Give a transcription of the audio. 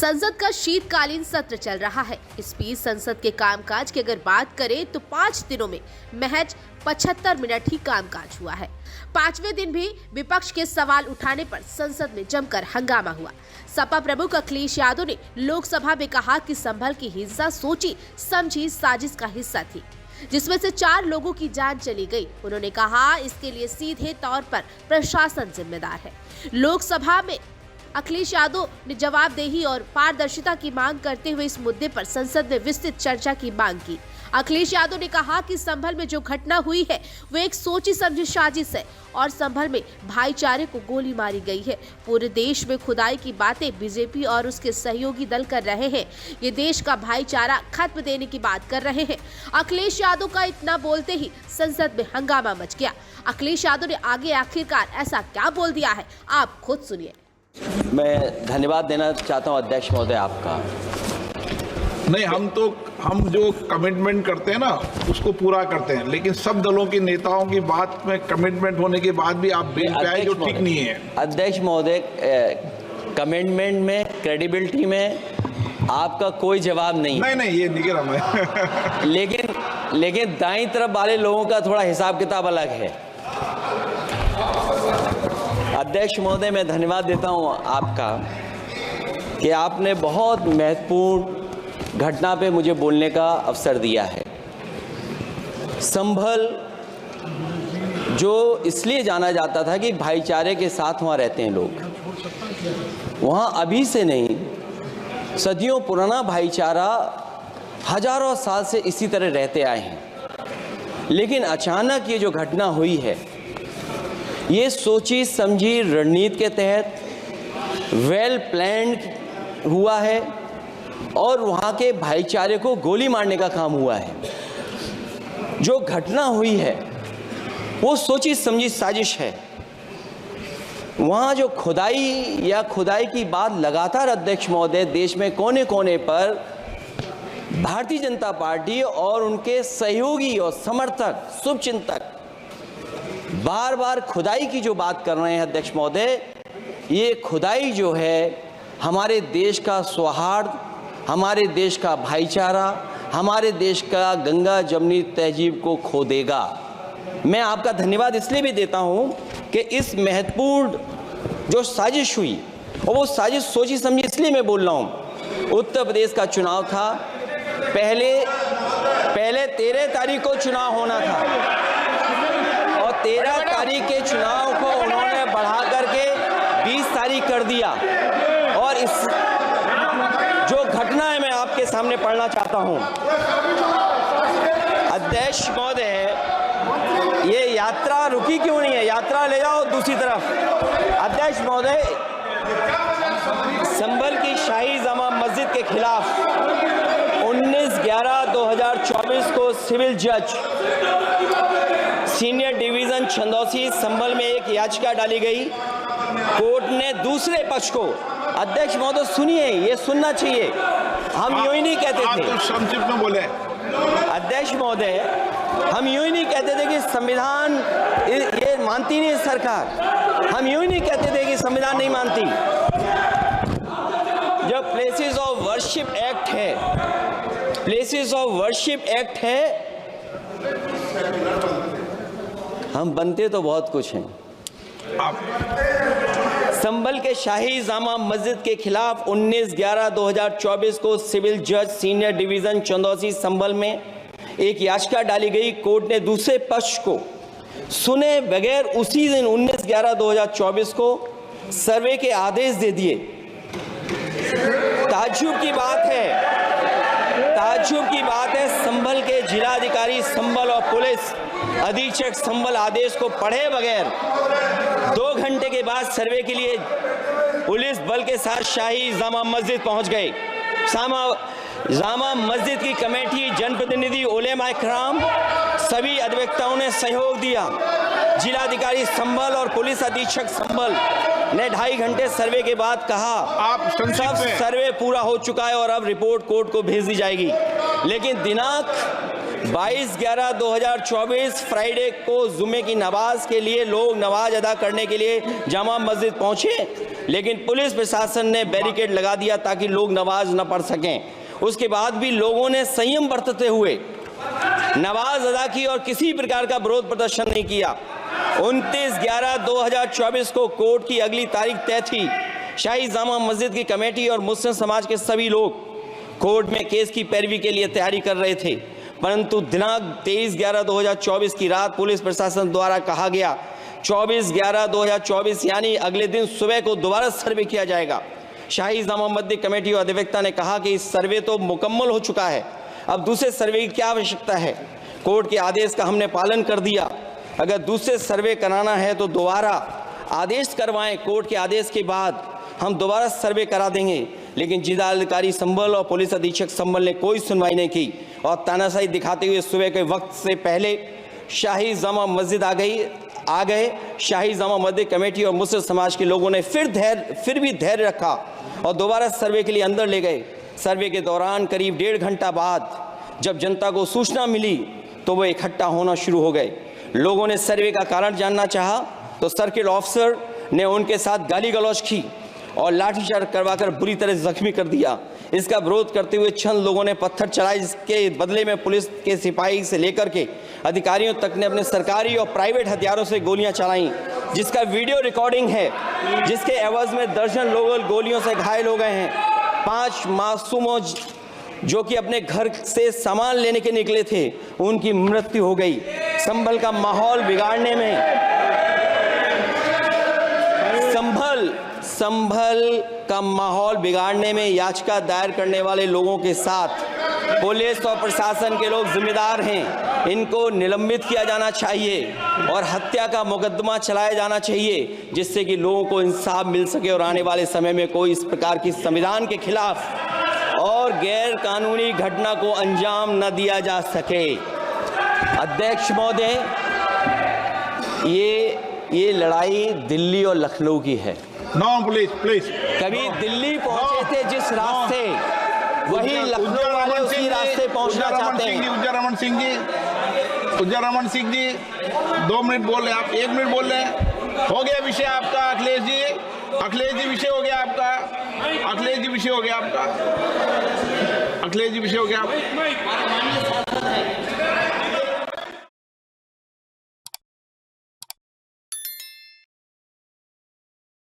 संसद का शीतकालीन सत्र चल रहा है। इस बीच संसद के कामकाज की अगर बात करें तो 5 दिनों में महज 75 मिनट ही कामकाज हुआ है। 5वें दिन भी विपक्ष के सवाल उठाने पर संसद में जमकर हंगामा हुआ। सपा प्रमुख अखिलेश यादव ने लोकसभा में कहा कि संभल की हिंसा सोची समझी साजिश का हिस्सा थी, जिसमें से 4 लोगों की जान चली गई। उन्होंने कहा इसके लिए सीधे तौर पर प्रशासन जिम्मेदार है। लोकसभा में अखिलेश यादव ने जवाबदेही और पारदर्शिता की मांग करते हुए इस मुद्दे पर संसद में विस्तृत चर्चा की मांग की। अखिलेश यादव ने कहा कि संभल में जो घटना हुई है वो एक सोची समझी साजिश है और संभल में भाईचारे को गोली मारी गई है। पूरे देश में खुदाई की बातें बीजेपी और उसके सहयोगी दल कर रहे हैं। ये देश का भाईचारा खत्म देने की बात कर रहे हैं। अखिलेश यादव का इतना बोलते ही संसद में हंगामा मच गया। अखिलेश यादव ने आगे आखिरकार ऐसा क्या बोल दिया है, आप खुद सुनिए। मैं धन्यवाद देना चाहता हूं अध्यक्ष महोदय आपका। नहीं, हम जो कमिटमेंट करते हैं ना उसको पूरा करते हैं, लेकिन सब दलों के नेताओं की बात में कमिटमेंट होने के बाद भी आप बेल पे आए जो ठीक नहीं है। अध्यक्ष महोदय, कमिटमेंट में, क्रेडिबिलिटी में आपका कोई जवाब नहीं। नहीं ये नहीं कह रहा मैं। लेकिन दाईं तरफ वाले लोगों का थोड़ा हिसाब किताब अलग है। अध्यक्ष महोदय, मैं धन्यवाद देता हूं आपका कि आपने बहुत महत्वपूर्ण घटना पे मुझे बोलने का अवसर दिया है। संभल जो इसलिए जाना जाता था कि भाईचारे के साथ वहाँ रहते हैं लोग, वहाँ अभी से नहीं, सदियों पुराना भाईचारा हजारों साल से इसी तरह रहते आए हैं। लेकिन अचानक ये जो घटना हुई है, ये सोची समझी रणनीति के तहत वेल प्लान्ड हुआ है और वहाँ के भाईचारे को गोली मारने का काम हुआ है। जो घटना हुई है वो सोची समझी साजिश है। वहाँ जो खुदाई की बात लगातार अध्यक्ष महोदय देश में कोने कोने पर भारतीय जनता पार्टी और उनके सहयोगी और समर्थक, शुभचिंतक बार बार खुदाई की जो बात कर रहे हैं अध्यक्ष महोदय, ये खुदाई जो है हमारे देश का सौहार्द, हमारे देश का भाईचारा, हमारे देश का गंगा जमनी तहजीब को खो देगा। मैं आपका धन्यवाद इसलिए भी देता हूं कि इस महत्वपूर्ण जो साजिश हुई, और वो साजिश सोची समझी इसलिए मैं बोल रहा हूं। उत्तर प्रदेश का चुनाव था, पहले 13 तारीख को चुनाव होना था और 13 तारीख के चुनाव को उन्होंने बढ़ा करके 20 तारीख कर दिया। और इस जो घटना है मैं आपके सामने पढ़ना चाहता हूं। अध्यक्ष महोदय, ये यात्रा रुकी क्यों नहीं है? यात्रा ले जाओ दूसरी तरफ। अध्यक्ष महोदय, संभल की शाही जामा मस्जिद के खिलाफ 19/11/2024 को सिविल जज सीनियर डिवीजन छंदौसी संभल में एक याचिका डाली गई। कोर्ट ने दूसरे पक्ष को, अध्यक्ष महोदय सुनिए, ये सुनना चाहिए, हम यूं ही नहीं कहते थे। तो संक्षिप्त में बोले। अध्यक्ष महोदय, हम यूं ही नहीं कहते थे कि संविधान ये मानती नहीं सरकार। हम यूं ही नहीं कहते थे कि संविधान नहीं मानती। जब प्लेसेस ऑफ वर्शिप एक्ट है, प्लेसेस ऑफ वर्शिप एक्ट है, हम बनते तो बहुत कुछ हैं। संभल के शाही जामा मस्जिद के खिलाफ 19/11/2024 को सिविल जज सीनियर डिवीजन चंदौसी संभल में एक याचिका डाली गई। कोर्ट ने दूसरे पक्ष को सुने बगैर उसी दिन 19/11/2024 को सर्वे के आदेश दे दिए। ताज्जुब की बात है संभल के जिलाधिकारी संभल और पुलिस अधीक्षक संभल आदेश को पढ़े बगैर 2 घंटे के बाद सर्वे के लिए पुलिस बल के साथ शाही जामा मस्जिद पहुंच गए। जामा मस्जिद की कमेटी, जनप्रतिनिधि, उलेमा इकराम, सभी अधिवक्ताओं ने सहयोग दिया। जिलाधिकारी संभल और पुलिस अधीक्षक संभल ने 2.5 घंटे सर्वे के बाद कहा सब सर्वे पूरा हो चुका है और अब रिपोर्ट कोर्ट को भेज दी जाएगी। लेकिन दिनांक 22/11/2024 फ्राइडे को जुमे की नमाज के लिए लोग नमाज अदा करने के लिए जामा मस्जिद पहुंचे, लेकिन पुलिस प्रशासन ने बैरिकेड लगा दिया ताकि लोग नमाज न पढ़ सकें। उसके बाद भी लोगों ने संयम बरतते हुए नमाज अदा की और किसी प्रकार का विरोध प्रदर्शन नहीं किया। 29/11/2024 को कोर्ट की अगली तारीख तय थी। शाही जामा मस्जिद की कमेटी और मुस्लिम समाज के सभी लोग कोर्ट में केस की पैरवी के लिए तैयारी कर रहे थे, परंतु दिनांक 23/11/2024 की रात पुलिस प्रशासन द्वारा कहा गया 24/11/2024 यानी अगले दिन सुबह को दोबारा सर्वे किया जाएगा। शाही जामा मस्जिद कमेटी और अधिवक्ता ने कहा कि इस सर्वे तो मुकम्मल हो चुका है, अब दूसरे सर्वे की क्या आवश्यकता है। कोर्ट के आदेश का हमने पालन कर दिया, अगर दूसरे सर्वे कराना है तो दोबारा आदेश करवाएं। कोर्ट के आदेश के बाद हम दोबारा सर्वे करा देंगे, लेकिन जिलाधिकारी संभल और पुलिस अधीक्षक संभल ने कोई सुनवाई नहीं की और तानाशाही दिखाते हुए सुबह के वक्त से पहले शाही जामा मस्जिद आ गए। शाही जामा मस्जिद कमेटी और मुस्लिम समाज के लोगों ने फिर भी धैर्य रखा और दोबारा सर्वे के लिए अंदर ले गए। सर्वे के दौरान करीब 1.5 घंटा बाद जब जनता को सूचना मिली तो वो इकट्ठा होना शुरू हो गए। लोगों ने सर्वे का कारण जानना चाहा तो सर्किल ऑफिसर ने उनके साथ गाली गलौज की और लाठीचार्ज करवाकर बुरी तरह जख्मी कर दिया। इसका विरोध करते हुए चंद लोगों ने पत्थर चलाए, जिसके बदले में पुलिस के सिपाही से लेकर के अधिकारियों तक ने अपने सरकारी और प्राइवेट हथियारों से गोलियां चलाईं, जिसका वीडियो रिकॉर्डिंग है, जिसके एवज में दर्जन लोग गोलियों से घायल हो गए हैं। 5 मासूमों जो कि अपने घर से सामान लेने के निकले थे, उनकी मृत्यु हो गई। संभल का माहौल बिगाड़ने में संभल का माहौल बिगाड़ने में याचिका दायर करने वाले लोगों के साथ पुलिस और प्रशासन के लोग जिम्मेदार हैं। इनको निलंबित किया जाना चाहिए और हत्या का मुकदमा चलाया जाना चाहिए, जिससे कि लोगों को इंसाफ मिल सके और आने वाले समय में कोई इस प्रकार की संविधान के खिलाफ और गैर कानूनी घटना को अंजाम न दिया जा सके। अध्यक्ष महोदय, ये लड़ाई दिल्ली और लखनऊ की है। No please. कभी दिल्ली पहुंचे थे जिस रास्ते, वही लखनऊ वाले उसी रास्ते पहुंचना चाहते हैं। उज्जर रमन सिंह जी 2 मिनट बोल रहे, आप 1 मिनट बोल रहे हैं। हो गया विषय आपका अखिलेश जी विषय हो गया आपका। अखिलेश जी विषय हो गया आपका।